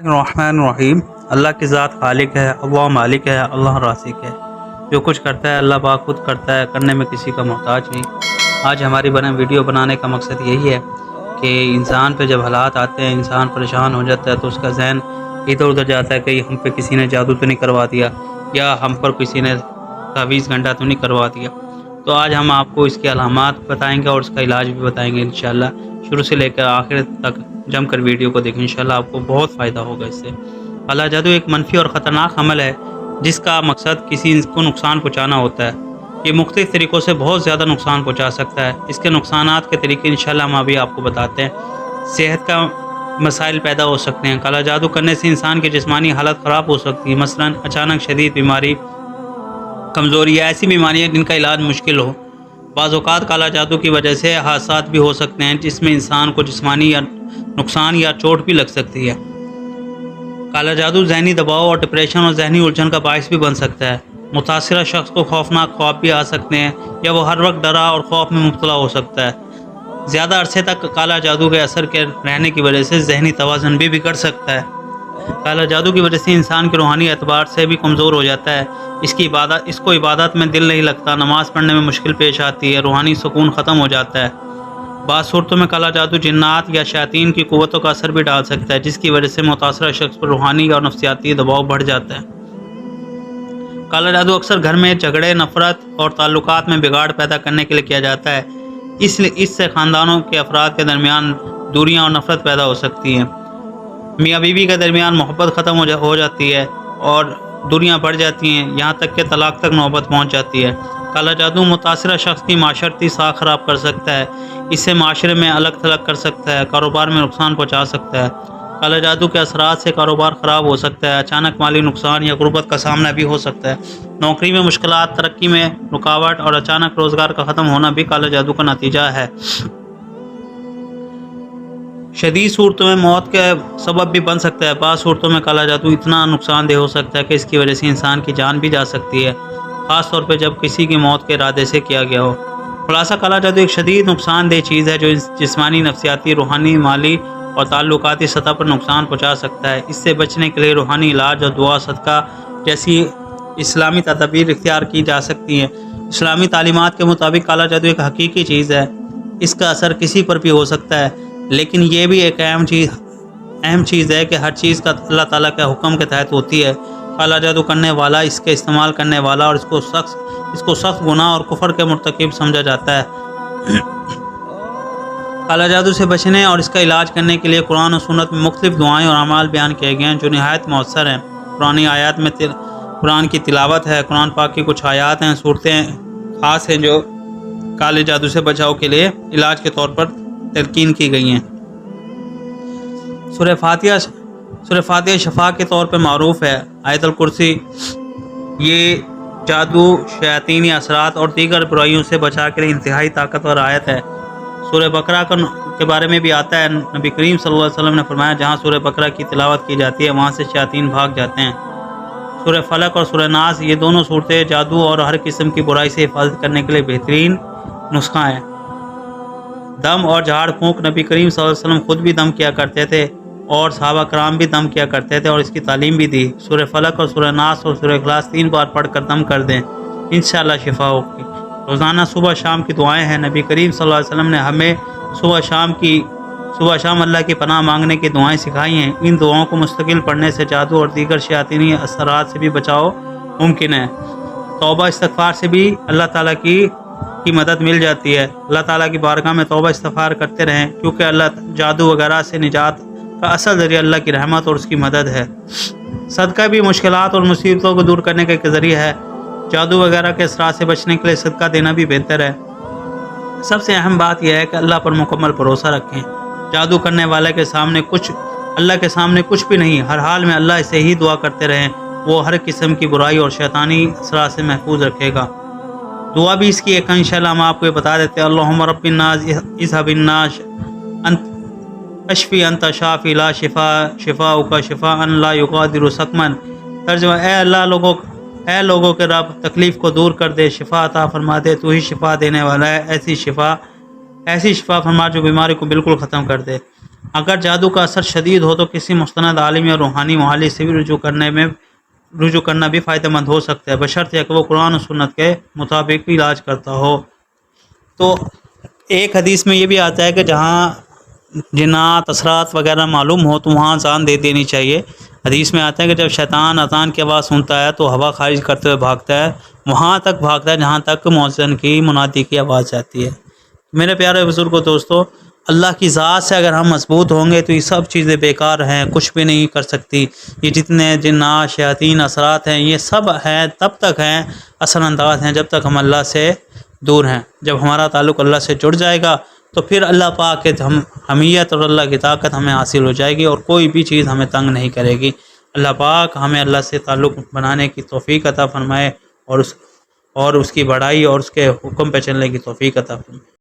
الرحمن الرحیم۔ اللہ کی ذات خالق ہے، اللہ مالک ہے، اللہ رازق ہے۔ جو کچھ کرتا ہے اللہ پاک خود کرتا ہے، کرنے میں کسی کا محتاج نہیں۔ آج ہماری ویڈیو بنانے کا مقصد یہی ہے کہ انسان پہ جب حالات آتے ہیں، انسان پریشان ہو جاتا ہے تو اس کا ذہن ادھر ادھر جاتا ہے کہ ہم پہ کسی نے جادو تو نہیں کروا دیا، یا ہم پر کسی نے تعویذ گھنٹا تو نہیں کروا دیا۔ تو آج ہم آپ کو اس کے علامات بتائیں گے اور اس کا علاج بھی بتائیں گے انشاءاللہ۔ شروع سے لے کر آخر تک جم کر ویڈیو کو دیکھیں، انشاءاللہ آپ کو بہت فائدہ ہوگا اس سے۔ کالا جادو ایک منفی اور خطرناک عمل ہے جس کا مقصد کسی کو نقصان پہنچانا ہوتا ہے۔ یہ مختلف طریقوں سے بہت زیادہ نقصان پہنچا سکتا ہے۔ اس کے نقصانات کے طریقے انشاءاللہ ہم ابھی آپ کو بتاتے ہیں۔ صحت کا مسائل پیدا ہو سکتے ہیں۔ کالا جادو کرنے سے انسان کی جسمانی حالت خراب ہو سکتی ہے، مثلا اچانک شدید بیماری، کمزوری یا ایسی بیماریاں جن کا علاج مشکل ہو۔ بعض اوقات کالا جادو کی وجہ سے حادثات بھی ہو سکتے ہیں جس میں انسان کو جسمانی یا نقصان یا چوٹ بھی لگ سکتی ہے۔ کالا جادو ذہنی دباؤ اور ڈپریشن اور ذہنی الجھن کا باعث بھی بن سکتا ہے۔ متاثرہ شخص کو خوفناک خواب بھی آ سکتے ہیں یا وہ ہر وقت ڈرا اور خوف میں مبتلا ہو سکتا ہے۔ زیادہ عرصے تک کالا جادو کے اثر کے رہنے کی وجہ سے ذہنی توازن بھی بگڑ سکتا ہے۔ کالا جادو کی وجہ سے انسان کے روحانی اعتبار سے بھی کمزور ہو جاتا ہے۔ اس کو عبادت میں دل نہیں لگتا، نماز پڑھنے میں مشکل پیش آتی ہے، روحانی سکون ختم ہو جاتا ہے۔ بعض صورتوں میں کالا جادو جنات یا شیاطین کی قوتوں کا اثر بھی ڈال سکتا ہے، جس کی وجہ سے متاثرہ شخص پر روحانی اور نفسیاتی دباؤ بڑھ جاتا ہے۔ کالا جادو اکثر گھر میں جھگڑے، نفرت اور تعلقات میں بگاڑ پیدا کرنے کے لیے کیا جاتا ہے۔ اس سے خاندانوں کے افراد کے درمیان دوریاں اور نفرت پیدا ہو سکتی ہیں۔ میاں بیوی کے درمیان محبت ختم ہو جاتی ہے اور دوریاں بڑھ جاتی ہیں، یہاں تک کہ طلاق تک نوبت پہنچ جاتی ہے۔ کالا جادو متاثرہ شخص کی معاشرتی ساکھ خراب کر سکتا ہے، اس سے معاشرے میں الگ تھلگ کر سکتا ہے، کاروبار میں نقصان پہنچا سکتا ہے۔ کالا جادو کے اثرات سے کاروبار خراب ہو سکتا ہے، اچانک مالی نقصان یا غربت کا سامنا بھی ہو سکتا ہے۔ نوکری میں مشکلات، ترقی میں رکاوٹ اور اچانک روزگار کا ختم ہونا بھی کالا جادو کا نتیجہ ہے۔ شدید صورتوں میں موت کا سبب بھی بن سکتا ہے۔ بعض صورتوں میں کالا جادو اتنا نقصان دہ ہو سکتا ہے کہ اس کی وجہ سے انسان کی جان بھی جا سکتی ہے، خاص طور پہ جب کسی کی موت کے ارادے سے کیا گیا ہو۔ خلاصہ، کالا جادو ایک شدید نقصان دہ چیز ہے جو جسمانی، نفسیاتی، روحانی، مالی اور تعلقاتی سطح پر نقصان پہنچا سکتا ہے۔ اس سے بچنے کے لیے روحانی علاج اور دعا، صدقہ جیسی اسلامی تدابیر اختیار کی جا سکتی ہیں۔ اسلامی تعلیمات کے مطابق کالا جادو ایک حقیقی چیز ہے، اس کا اثر کسی پر بھی ہو سکتا ہے، لیکن یہ بھی ایک اہم چیز ہے کہ ہر چیز کا اللہ تعالیٰ کے حکم کے تحت ہوتی ہے۔ کالا جادو کرنے والا، اس کے استعمال کرنے والا اور اس کو سخت گناہ اور کفر کے مرتکب سمجھا جاتا ہے۔ کالا جادو سے بچنے اور اس کا علاج کرنے کے لیے قرآن و سنت میں مختلف دعائیں اور اعمال بیان کیے گئے ہیں جو نہایت مؤثر ہیں۔ پرانی آیات میں قرآن کی تلاوت ہے۔ قرآن پاک کی کچھ آیات ہیں، صورتیں خاص ہیں جو کالے جادو سے بچاؤ کے لیے علاج کے طور پر تلقین کی گئی ہیں۔ سورہ فاتحہ شفا کے طور پر معروف ہے۔ آیت الکرسی یہ جادو، شیاطینی اثرات اور دیگر برائیوں سے بچا کے لیے انتہائی طاقتور آیت ہے۔ سورہ بقرہ کے بارے میں بھی آتا ہے، نبی کریم صلی اللہ علیہ وسلم نے فرمایا جہاں سورہ بقرہ کی تلاوت کی جاتی ہے وہاں سے شیاطین بھاگ جاتے ہیں۔ سورہ فلق اور سورہ ناس یہ دونوں صورتیں جادو اور ہر قسم کی برائی سے حفاظت کرنے کے لیے بہترین نسخہ ہیں۔ دم اور جھاڑ پھونک، نبی کریم صلی اللہ علیہ وسلم خود بھی دم کیا کرتے تھے اور صحابہ کرام بھی دم کیا کرتے تھے اور اس کی تعلیم بھی دی۔ سورہ فلق اور سورہ ناس اور سورہ اخلاص 3 بار پڑھ کر دم کر دیں، انشاءاللہ شفا ہوگی۔ روزانہ صبح شام کی دعائیں ہیں۔ نبی کریم صلی اللہ علیہ وسلم نے ہمیں صبح شام اللہ کی پناہ مانگنے کی دعائیں سکھائی ہیں۔ ان دعاؤں کو مستقل پڑھنے سے جادو اور دیگر شیاطینی اثرات سے بھی بچاؤ ممکن ہے۔ توبہ استغفار سے بھی اللہ تعالیٰ کی مدد مل جاتی ہے۔ اللہ تعالیٰ کی بارگاہ میں توبہ استغفار کرتے رہیں، کیونکہ اللہ جادو وغیرہ سے نجات کا اصل ذریعہ اللہ کی رحمت اور اس کی مدد ہے۔ صدقہ بھی مشکلات اور مصیبتوں کو دور کرنے کا ایک ذریعہ ہے۔ جادو وغیرہ کے اثرات سے بچنے کے لیے صدقہ دینا بھی بہتر ہے۔ سب سے اہم بات یہ ہے کہ اللہ پر مکمل بھروسہ رکھیں۔ جادو کرنے والے کے سامنے اللہ کے سامنے کچھ بھی نہیں، ہر حال میں اللہ سے ہی دعا کرتے رہیں، وہ ہر قسم کی برائی اور شیطانی اثرات سے محفوظ رکھے گا۔ دعا بھی اس کی ایک انشاءاللہ ہم آپ کو بتا دیتے ہیں۔ اللہم رب الناس اذهب الناس اشفی انت شافی لا شفاؤک شفاء لا یغادر سقما۔ ترجمہ، اے لوگوں کے رب، تکلیف کو دور کر دے، شفا عطا فرما دے، تو ہی شفا دینے والا ہے۔ ایسی شفا فرما جو بیماری کو بالکل ختم کر دے۔ اگر جادو کا اثر شدید ہو تو کسی مستند عالم یا روحانی معالج سے بھی رجوع کرنا بھی فائدہ مند ہو سکتا ہے، بشرطیہ کہ وہ قرآن و سنت کے مطابق علاج کرتا ہو۔ تو ایک حدیث میں یہ بھی آتا ہے کہ جہاں جنات اثرات وغیرہ معلوم ہو تو وہاں اذان دے دینی چاہیے۔ حدیث میں آتا ہے کہ جب شیطان اذان کی آواز سنتا ہے تو ہوا خارج کرتے ہوئے بھاگتا ہے، وہاں تک بھاگتا ہے جہاں تک مؤذن کی منادی کی آواز جاتی ہے۔ میرے پیارے بزرگوں، دوستو، اللہ کی ذات سے اگر ہم مضبوط ہوں گے تو یہ سب چیزیں بیکار ہیں، کچھ بھی نہیں کر سکتی۔ یہ جتنے جنات شیاطین اثرات ہیں یہ سب ہیں تب تک ہیں، اثر انداز ہیں جب تک ہم اللہ سے دور ہیں۔ جب ہمارا تعلق اللہ سے جڑ جائے گا تو پھر اللہ پاک کے حمیت اور اللہ کی طاقت ہمیں حاصل ہو جائے گی اور کوئی بھی چیز ہمیں تنگ نہیں کرے گی۔ اللہ پاک ہمیں اللہ سے تعلق بنانے کی توفیق عطا فرمائے اور اس کی بڑائی اور اس کے حکم پہ چلنے کی توفیق عطا فرمائے۔